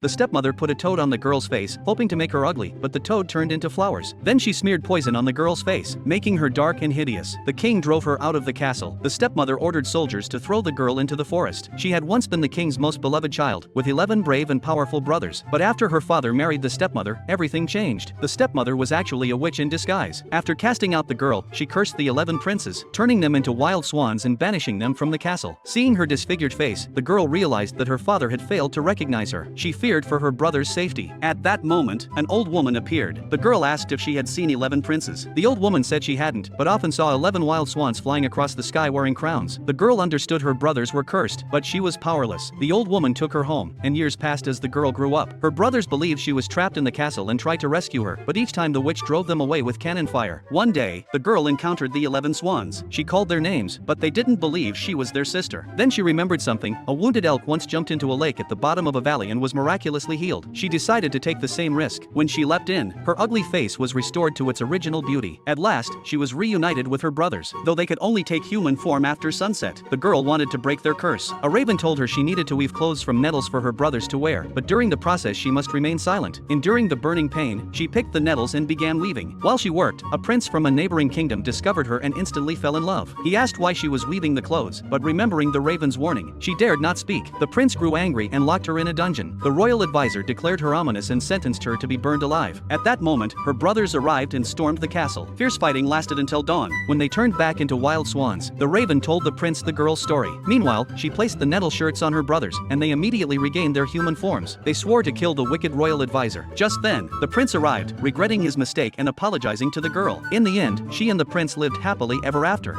The stepmother put a toad on the girl's face, hoping to make her ugly, but the toad turned into flowers. Then she smeared poison on the girl's face, making her dark and hideous. The king drove her out of the castle. The stepmother ordered soldiers to throw the girl into the forest. She had once been the king's most beloved child, with 11 brave and powerful brothers. But after her father married the stepmother, everything changed. The stepmother was actually a witch in disguise. After casting out the girl, she cursed the 11 princes, turning them into wild swans and banishing them from the castle. Seeing her disfigured face, the girl realized that her father had failed to recognize her. She feared for her brother's safety. At that moment, an old woman appeared. The girl asked if she had seen 11 princes. The old woman said she hadn't, but often saw 11 wild swans flying across the sky wearing crowns. The girl understood her brothers were cursed, but she was powerless. The old woman took her home, and years passed as the girl grew up. Her brothers believed she was trapped in the castle and tried to rescue her, but each time the witch drove them away with cannon fire. One day, the girl encountered the 11 swans. She called their names, but they didn't believe she was their sister. Then she remembered something. A wounded elk once jumped into a lake at the bottom of a valley and was miraculously healed. She decided to take the same risk. When she leapt in, her ugly face was restored to its original beauty. At last, she was reunited with her brothers, though they could only take human form after sunset. The girl wanted to break their curse. A raven told her she needed to weave clothes from nettles for her brothers to wear, but during the process she must remain silent. Enduring the burning pain, she picked the nettles and began weaving. While she worked, a prince from a neighboring kingdom discovered her and instantly fell in love. He asked why she was weaving the clothes, but remembering the raven's warning, she dared not speak. The prince grew angry and locked her in a dungeon. The royal advisor declared her ominous and sentenced her to be burned alive. At that moment, her brothers arrived and stormed the castle. Fierce fighting lasted until dawn. When they turned back into wild swans, the raven told the prince the girl's story. Meanwhile, she placed the nettle shirts on her brothers, and they immediately regained their human forms. They swore to kill the wicked royal advisor. Just then, the prince arrived, regretting his mistake and apologizing to the girl. In the end, she and the prince lived happily ever after.